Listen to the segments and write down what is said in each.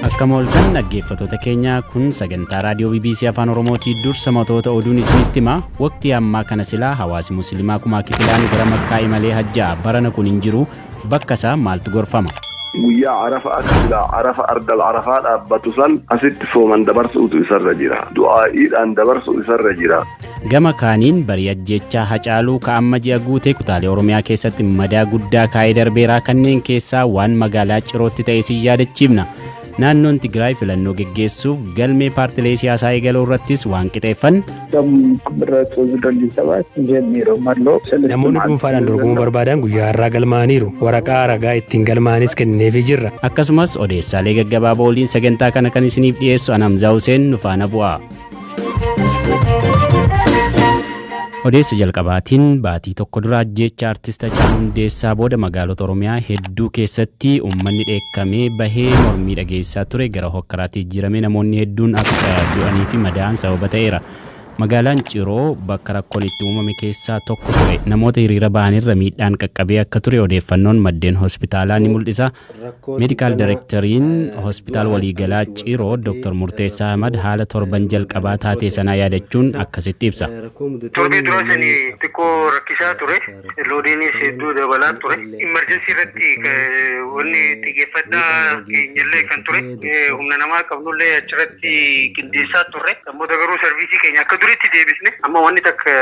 Akkam oltan dhaggeeffattoota keenya kun sagantaa raadiyoo BBC Afaan Oromootii dursa mootota oduun isinitti hima. Waqtii ammaa kana silaa hawaasi musliimaa kumaa kifilaan gara Makkaa imalee hajjaa barana kun hin jiru bakka isaa maaltu gorfama? Guyyaa Arafa akka Arafa ardal Arafaa dhaabbatu san asitti sooman dabarsuutu isarra jira. Du'aa'iidhaan dabarsuu isarra jira. Gama kaaniin barii ajjechaa Hacaaluu ka'amma ji'a guutee kutaalee Oromiyaa keessatti madaa guddaa kaa'ee darbeeraa kanneen keessaa waan magaalaa Cirootti ta'e si yaadachiifna. Naannoon Tigraay filannoo geggeessuuf galmee paartilee siyaasaa eegaluu irrattis waan qixeeffan. Namoonni dhuunfaadhaan dorgomuu barbaadan guyyaa har'aa galmaaniiru. Waraqaa ragaa ittiin galmaanis kenneefii jirra. Akkasumas odeessaalee gaggabaaboo waliin sagantaa kana kan isiniif dhiyeessu Anamzaa Huseen nu faana bu'a. Odeessa jalqabaatiin baatii tokko dura ajjeechaa artist Hacaaluu Hundeessaa booda magaalota Oromiyaa hedduu keessatti uummanni dheekkamee bahee mormii dhageessaa ture gara hokkaraatti jijjiirame namoonni hedduun akka du'anii fi madaa'an sababa ta'eera. Magaalaan Ciroo bakka rakkoon itti uumame keessaa tokko ture. Namoota hiriira ba'anirra miidhaan qaqqabee akka ture odeeffannoon maddeen hospitaalaa ni mul'isa. Meedikaal Daayireekteriin hospitaal waliigalaa Ciroo Dr. Murteessaa Ahmad haala torban jalqabaa taatee sanaa yaadachuun akkasitti ibsa. Torbii dura sanii xiqqoo rakkisaa ture. Loodiinis hedduu dabalaa ture. Imerjensii irratti wanni xiyyeeffannaa keenyallee kan ture. Humna namaa qabnullee achirratti qindeessaa turre. Namoota garuu sarviisii keenya akka duriitti deebisne amma wanni takka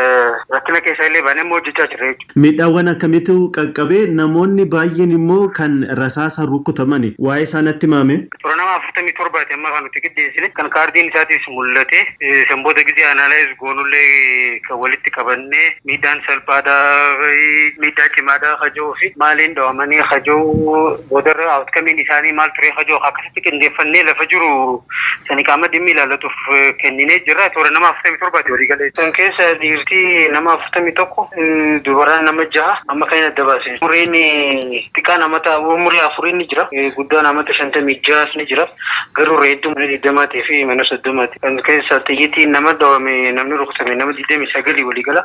rakkina keessa illee baanee immoo hojjechaa jirra jechuudha. Miidhaawwan akkamitti qaqqabee namoonni baay'een immoo kan rasaasa rukutamani waa'ee isaanitti himame. Toora nama 47 amma kan nuti qindeessine kan kaardiin isaatiis mul'ate sanboota gisee analaayiz goonullee kan walitti qabannee miidhaan salphaadhaa miidhaa cimaadhaa hajoo fi maaliin dhawamanii hajoo boodarra outcomeen isaanii maal ture hajoo akkasitti qindeeffannee lafa jiru sani qaama dhimmi ilaallatuuf kenninee jirra. Toora nama 47 walii galee. San keessa dhiirtii nama 41 dubaraan nama 6 amma kan adda baase. Umuriin xiqqaa namata umurii 4 ni jira. Guddaa namata 56 ni jira. Garuu reedduu mana 20 fi mana 30. Kan keessa xiyyitiin nama dhawame namni rukutame nama 29 walii gala.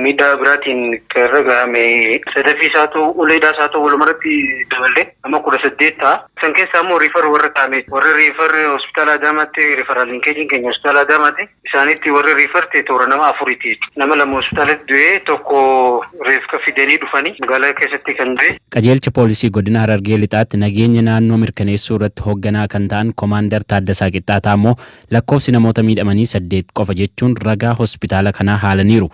Miidhaa biraatiin irra gahame sadafii isaatu uleedhaa isaatu walumarratti dabalee nama 18 ta'a. San keessa ammoo riifar warra kaa'ame warra riifar hospitaala Adaamaatti riifaraal linkeejiin keenya hospitaala Adaamaatti isaanitti warra riifarte toora nama 4ti. Nama lama hospitaalatti du'ee tokko reefka fidanii dhufanii magaalaa keessatti kan du'e. Qajeelcha poolisii godina Harargee lixaatti nageenya naannoo mirkaneessuu irratti hoogganaa kan ta'an Koomaandar Taaddasaa Qixxaataa immoo lakkoofsi namoota miidhamanii 8 qofa jechuun ragaa hospitaala kanaa haalaniiru.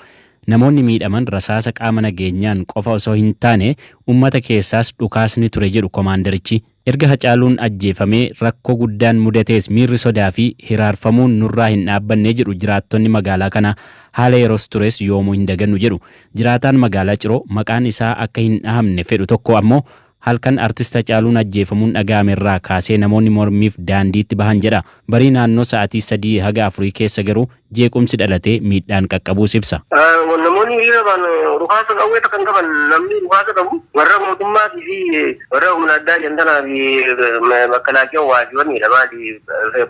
Namoonni miidhaman rasaasa qaama nageenyaan qofa osoo hin taane uummata keessaas dhukaasni ture jedhu Koomaandarichi. Erga Hacaaluun ajjeefamee rakkoo guddaan mudatees miirri sodaa fi hiraarfamuun nurraa hin dhaabbanne jedhu jiraattonni magaalaa kana haala yeroos tures yoomuu hin dagannu jedhu. Jiraataan magaalaa Ciroo maqaan isaa akka hin dhahamne fedhu tokko ammoo halkan artist Hacaaluun ajjeefamuun dhaga'ame irraa kaasee namoonni mormiif daandiitti bahan jedha. Barii naannoo sa'aatii 3 haga 4 keessa garuu jeequmsi dhalatee miidhaan qaqqabuus ibsa. Namoonni hiriira ba'an rukaasa qawwee kan qaban namni rukaasa qabu warra mootummaatii fi warra humna addaa jantanaa fi makalaakiyaa waajibanidha maali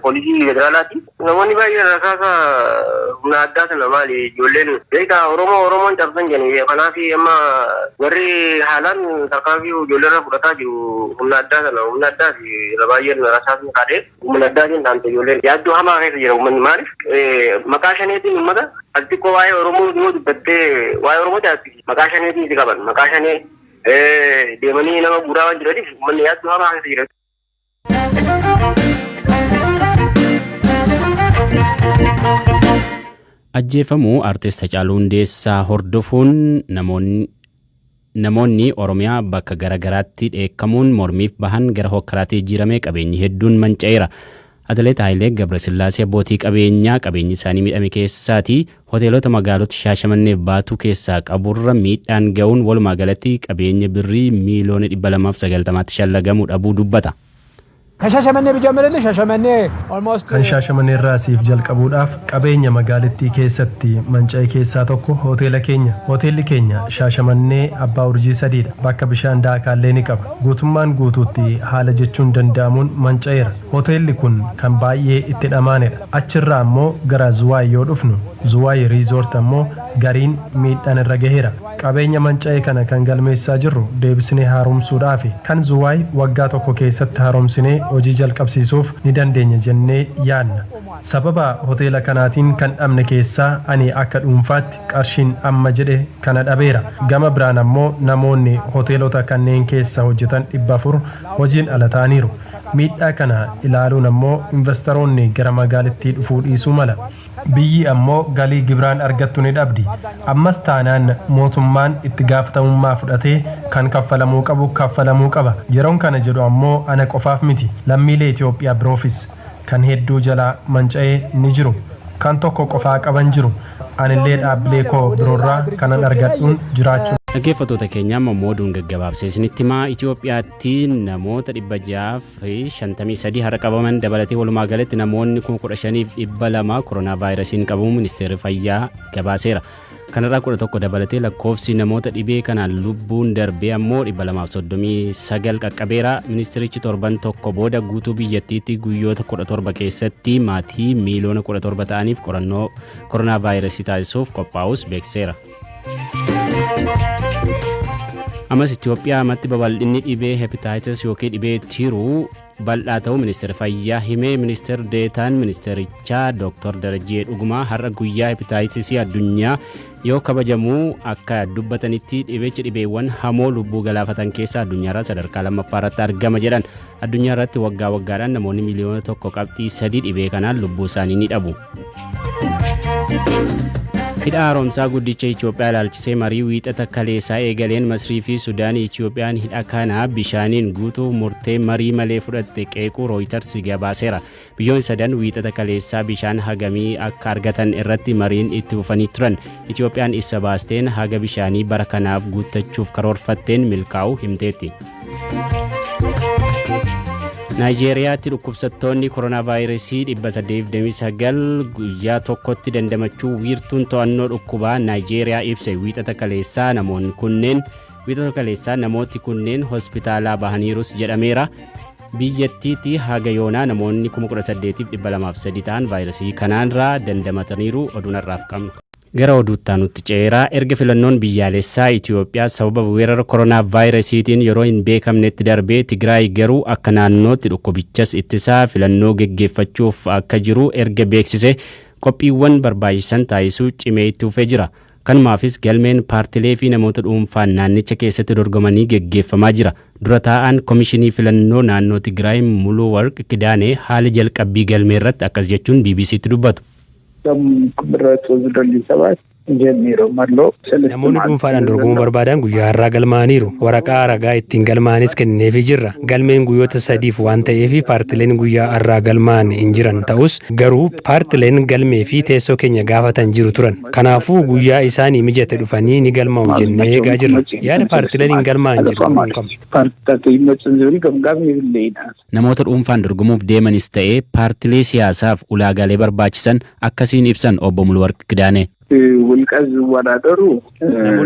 poolisii federaalaati. Namoonni baay'een rasaasa humna addaa sana maali ijoolleen beekaa Oromoon cabsan jedhanii kanaaf amma warri haalaan tarkaanfii ijoolleerra fudhataa jiru humna addaa sana humna addaa fi baay'een rasaasni kaadhee humna addaatiin dhaamte ijoolleen yaaddoo hamaa keessa jira uummanni maaliif maqaa shaneetiin uummata xiqqoo waa'ee Oromoo immoo dubbattee waa'ee Oromoo taati maqaa shaneetiin itti qaban maqaa shanee deemanii nama guuraa waan jiraniif uummanni yaaddoo hamaa keessa jira. Ajjeefamuu artist Hacaaluu Hundeessaa hordofuun namoonni Oromiyaa bakka garagaraatti dheekkamuun mormiif bahan gara hokkaraatti jijjiirame qabeenyi hedduun manca'eera. Atileet Haayilee Gabrasillaasee abbootii qabeenyaa qabeenyi isaanii miidhame keessaati hoteelota magaalota Shaashamannee Baatuu keessaa qaburra miidhaan ga'uun walumaa galatti qabeenya birrii miiliyoona 290tti shallagamu dhabuu dubbata. Shaashamannee bijaamillee Shaashamannee almost kan Shaashamannee irraa siif jalqabuudhaaf qabeenya magaalattii keessatti manca'e keessaa tokko hoteela keenya. Hoteelli keenya Shaashamannee abbaa urjii 3dha. Bakka bishaan daakaallee ni qaba. Guutummaan guutuutti haala jechuun danda'amuun manca'eera. Hoteelli kun kan baay'ee itti dhamaanedha. Achirraa ammoo gara Zuwaay yoo dhufnu Zuwaay Riizoort ammoo gariin miidhaan irra gaheera. qabeenya manca'ee kana kan galmeessaa jirru deebisnee haaromsuudhaaf kan Zuwaay waggaa tokko keessatti haaromsinee hojii jalqabsiisuuf ni dandeenya jennee yaadna. Sababa hoteela kanaatiin kan dhabne keessaa ani akka dhuunfaatti qarshiin amma jedhe kana dhabeera. Gama biraan ammoo namoonni hoteelota kanneen keessa hojjetan 400 hojiin ala ta'aniiru. Miidhaa kana ilaaluun ammoo investoroonni gara magaalittii dhufuu dhiisuu mala. Biyyi ammoo galii gibiraan argattu ni dhabdi. Ammas taanaan mootummaan itti gaafatamummaa fudhatee kan kaffalamuu qabu kaffalamuu qaba. Yeroon kana jedhu ammoo ana qofaaf miti. Lammiilee Itoophiyaa biroofis kan hedduu jalaa manca'ee ni jiru. Kan tokko qofaa qaban jiru. Anillee dhaabbilee koo biroorraa kanan argadhuun jiraachuu. Dhaggeeffattoota keenya mooduun gaggabaabsee isinitti himaa Itoophiyaatti namoota 653 har'a qabaman dabalatee walumaa galatti namoonni 15,200 koronaa vaayirasiin qabamu ministeerri fayyaa gabaaseera. Kanarraa 11 dabalatee lakkoofsi namoota dhibee kanaan lubbuun darbee ammoo 239 qaqqabeera. Ministeerichi torban tokko booda guutuu biyyattiitti guyyoota 17 keessatti maatii miiliyoona 17 ta'aniif qorannoo koronaa vaayirasii taasisuuf qophaa'us beekseera. Ammas Itoophiyaa amatti babal'inni dhibee hepatitis yookiin dhibee tiruu bal'aa ta'uu ministeera fayyaa himee. Ministeerri deetaan ministeerichaa Dr. Darajee Dhugumaa har'a guyyaa hepatitis addunyaa yoo kabajamu akka dubbatanitti dhibeewwan hamoo lubbuu galaafatan keessaa addunyaarraa sadarkaa lammaffaarratti argama jedhan. Addunyaarratti waggaa waggaadhaan namoonni miliyoona 1.3 dhibee kanaan lubbuu isaanii ni dhabu. Hidha haaromsaa guddicha Itoophiyaa ilaalchisee marii wiixata kaleessaa eegaleen Masrii fi Sudaanii Itoophiyaan hidha kana bishaaniin guutuu murtee marii malee fudhatte qeequu Reuters gabaaseera. Biyyoonni sadan wiixata kaleessaa bishaan hagamii akka argatan irratti mariin itti fufanii turan. Itoophiyaan ibsa baasteen haga bishaanii bara kanaaf guuttachuuf karoorfatteen milkaa'uu himteetti. Naayijeeriyaatti dhukkubsattoonni koronaa vaayirasii 829 guyyaa tokkotti dandamachuu wiirtuun to'annoo dhukkubaa Naayijeeriyaa ibse. Wiixata kaleessaa namooti kunneen hospitaalaa bahaniirus jedhameera. Biyyattiitti haga yoonaa namoonni 18,203 ta'an vaayirasii kanaanirraa dandamataniiru. Oduunarraaf qabnu. Gara oduuttaanutti ceeraa erga filannoon biyyaalessaa Itoophiyaa sababa weerara koronaa vaayirasiitiin yeroo hin beekamnetti darbee Tigraay garuu akka naannootti dhukkubichas ittisaa filannoo geggeeffachuuf akka jiru erga beeksise qophiiwwan barbaachisan taasisuu cimee itti fufee jira. Kanumaafis galmeen paartilee fi namoota dhuunfaan naannicha keessatti dorgomanii geggeeffamaa jira. Dura taa'aan komishinii filannoo naannoo Tigraay Muluu Warq Kidaanee haala jalqabbii galmee irratti akkas jechuun BBC'tti dubbatu. Namoonni dhuunfaadhaan dorgomuu barbaadan guyyaa har'aa galmaa'aniiru. Waraqaa ragaa ittiin galmaa'anis kenneefii jirra. Galmeen guyyoota 3 waan ta'eef paartileen guyyaa har'aa galmaa'an hin jiran ta'us garuu paartileen galmee fi teessoo keenya gaafatan jiru turan. Kanaafuu guyyaa isaanii mijate dhufanii ni galmaa'u jennee eegaa jirra. Yaada paartileen hin galmaa'an jedhu. Namoota dhuunfaan dorgomuuf deemanis ta'ee paartilee siyaasaaf ulaagaalee barbaachisan akkasiin ibsan obbo Mulwarq Kidaanee. Namoonni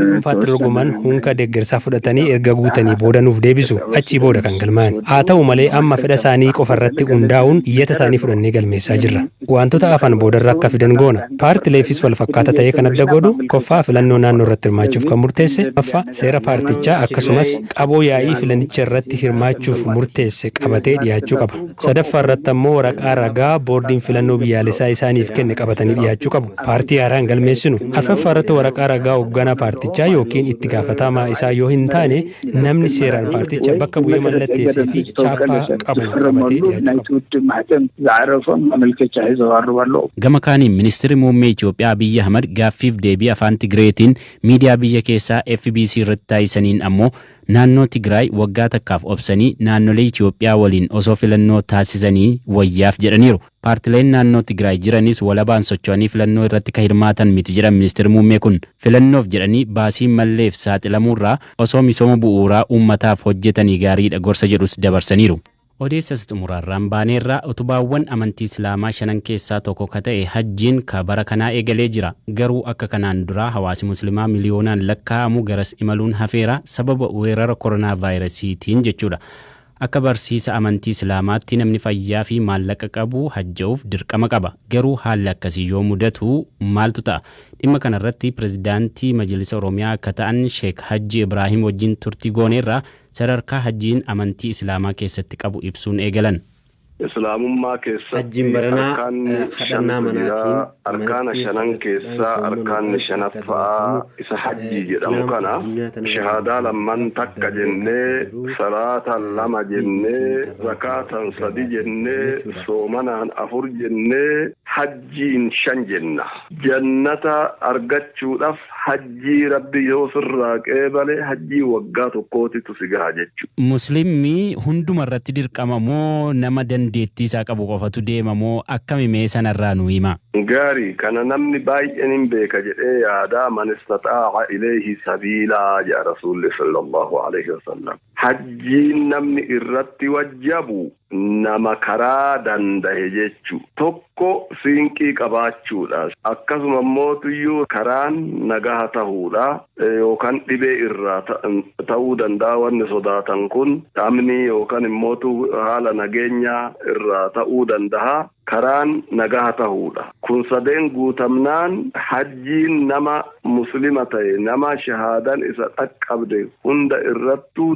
dhuunfaatti dorgoman hunka deeggarsaa fudhatanii erga guutanii booda nuuf deebisu achii booda kan galmaa'an. Haa ta'u malee amma fedha isaanii qofa irratti hundaa'uun iyyata isaanii fudhannee galmeessaa jirra. Wantoota hafan boodarra akka fidan goona. Paartileefis wal fakkaata ta'ee kan adda godhu koffaa filannoo naannoo irratti hirmaachuuf kan murteesse affa seera paartichaa akkasumas qaboo yaa'ii filanicha irratti hirmaachuuf murteesse qabatee dhiyaachuu qaba. Sadaffaa irratti ammoo waraqaa ragaa boordiin filannoo biyyaalessaa isaaniif kenne qabatanii dhiyaachuu qabu. Paartii haaraan galmeessinu. Arfaffaa irratti waraqaa ragaa hoogganaa paartichaa yookiin itti gaafatamaa isaa yoo hin taane namni seeraan paarticha bakka bu'ee mallatteessee fi chaappaa qabu qabatee dhiyaachuu qaba. Gama kaaniin ministeerri muummee Itoophiyaa Abiyyi Ahmad gaaffiif deebii afaan Tigreetiin miidiyaa biyya keessaa FBC irratti taasisaniin ammoo naannoo Tigraay waggaa takkaaf obsanii naannolee Itoophiyaa waliin osoo filannoo taasisanii wayyaaf jedhaniiru. Paartileen naannoo Tigraay jiranis walabaan socho'anii filannoo irratti kan hirmaatan miti jedhan ministeerri muummee kun filannoof jedhanii baasii malleef saaxilamuurraa osoo misooma bu'uuraa uummataaf hojjetanii gaariidha gorsa jedhus dabarsaniiru. Odeessas xumuraarraan baaneerraa utubaawwan amantii Islaamaa 5 keessaa tokko ka ta'e hajjiin ka bara kanaa eegalee jira. Garuu akka kanaan duraa hawaasi muslimaa miliyoonaan lakkaa'amu garas imaluun hafeera sababa weerara koronaa vaayirasiitiin jechuudha. Akka barsiisa amantii Islaamaatti namni fayyaa fi maallaqa qabu hajja'uuf dirqama qaba. Garuu haalli akkasii yoo mudatu maaltu ta'a? Dhimma kanarratti pirezidaantii Majlisa Oromiyaa akka ta'an Sheek Hajji Ibraahim wajjin turtii gooneerraa sadarkaa hajjiin amantii Islaamaa keessatti qabu ibsuun eegalan. Islaamummaa keessatti hajjiin baranaa kadhannaa manaatiin arkaana shanan keessaa arkaanni shanaffaa isa hajjii jedhamu kana shahaadaa lamman takka jennee salaatan lama jennee zakaatan sadi jennee soomanaan afur jennee hajjiin shan jenna. Jannata argachuudhaaf hajjii rabbi yoo sirraa qeebale hajjii waggaa tokkootitu si gaha jechuudha. Musliimni hunduma irratti dirqama moo nama dandeettii isaa qabu qofatu deema moo akkami mee sanarraa nu hima? Gaarii kana namni baay'een hin beeka jedhee yaada man istataa'a ilayhi sabiilaa jedha rasuulli sallallahu alaihi wasallam. Hajjiin namni irratti wajjabu nama karaa danda'e jechu tokko siinqii qabaachuudha akkasuma mootuyyuu karaan nagaha tahuudha yookaan dhibee irraa ta'uu danda'a wanni sodaatan kun dhamni yookaan immootu haala nageenyaa irraa ta'uu danda'a karaan nagaha tahuudha kun sadeen guutamnaan hajjiin nama muslima ta'e nama shahaadan isa dhaqqabde hunda irrattuu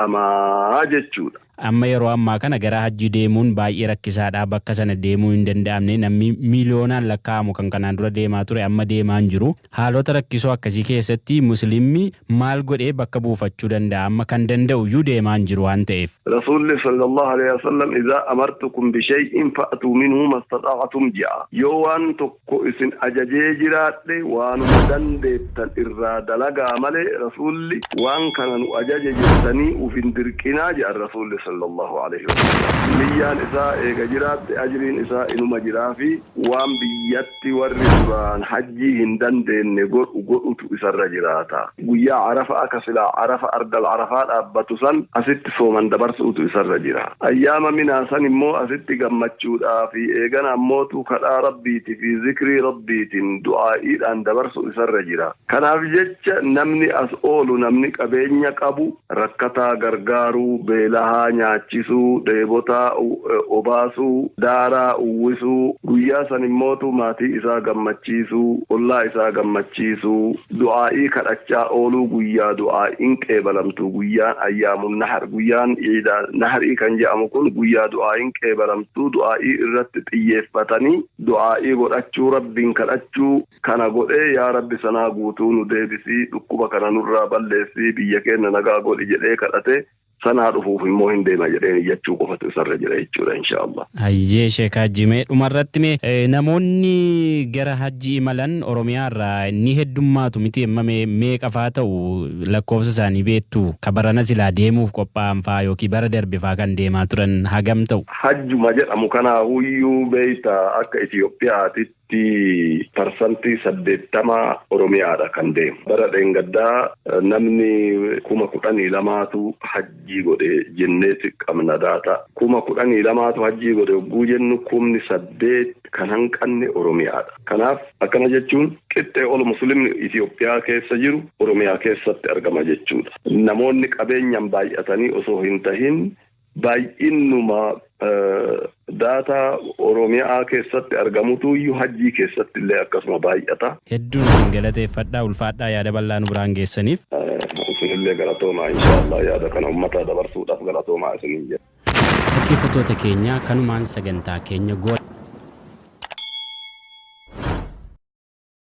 dirqamaa jechuudha. Amma yeroo ammaa kana gara hajjii deemuun baay'ee rakkisaadha. Bakka sana deemuu hin danda'amne namni miiliyoonaan lakkaa'amu kan kanaan dura deemaa ture amma deemaa hin jiru. Haalota rakkisoo akkasii keessatti musliimni maal godhee bakka buufachuu danda'a? Amma kan danda'u iyyuu deemaa hin jiru waan ta'eef. Rasuulli sallallahu alaihi wasallam idhaa amartukum bishay'in fa'atuu minhu mastata'atum ja'a. Yoo waan tokko isin ajajee jiraadhe waanuma dandeettan irraa dalagaa malee rasuulli waan kana nu ajaje jettanii uf hin dirqinaa jedha rasuulli sallallahu alaihi wasallam. Niyyaan isaa eega jiraatte ajriin isaa inuma jiraa fi waan biyyatti warri duraan hajjii hin dandeenye godhutu isarra jiraata. Guyyaa Arafa akka silaa Arafa ardal Arafaa dhaabbatu san asitti sooman dabarsuutu isarra jira. Ayyaama minaa san immoo asitti gammachuudhaa fi eegana ammootu kadhaa rabbiiti fi zikrii rabbiitiin du'aa'iidhaan dabarsu isarra jira. Kanaaf jecha namni as oolu namni qabeenya qabu rakkataa gargaaruu beelahaa nyaachisuu dheebotaa obaasuu daaraa uwwisuu guyyaa san immootu maatii isaa gammachiisuu ollaa isaa gammachiisuu du'aa'ii kadhachaa ooluu guyyaa du'aa'iin qeebalamtu guyyaan ayyaamun nahar guyyaan iidaa naharii kan jedhamu kun guyyaa du'aa'iin qeebalamtu du'aa'ii irratti xiyyeeffatanii du'aa'ii godhachuu rabbiin kadhachuu kana godhee yaa rabbi sanaa guutuu nu deebisii dhukkuba kana nurraa balleessii biyya keenya nagaa godhi jedhee kadhate sanaa dhufuuf immoo hin deema jedheen iyyachuu qofatu isarra jira jechuudha inshaallah. Hayyee Sheek Hajji mee dhumarratti mee namoonni gara hajji imalan Oromiyaa irraa ni heddummaatu miti emmame meeqafaa ta'u lakkoofsa isaanii beektu kabarana silaa deemuuf qophaa'an faa yookiin bara darbe faa kan deemaa turan hagam ta'u? Hajjuma jedhamu kana huyyuu beeyta akka Itoophiyaatitti parsantii 80 Oromiyaadha kan deemu. Bara dheengaddaa namni 12,000tu hajjii godhe jenneeti qabna daata. 12,000tu hajjii godhe yogguu jennu 8,000 kan hanqanne Oromiyaadha. Kanaaf akkana jechuun qixxee ol muslimni Itoophiyaa keessa jiru Oromiyaa keessatti argama jechuudha. Namoonni qabeenyaan baay'atanii osoo hin tahin baay'innuma daata Oromiyaa keessatti argamutu iyyuu hajjii keessatti illee akkasuma baay'ata. Hedduun isin galateeffadhaa ulfaadhaa yaada bal'aa nu biraan geessaniif. Isinillee galatoomaa inshaallah yaada kana uummataa dabarsuudhaaf galatoomaa isiniin jedha. Dhaggeeffattoota keenya kanumaan sagantaa keenya goona.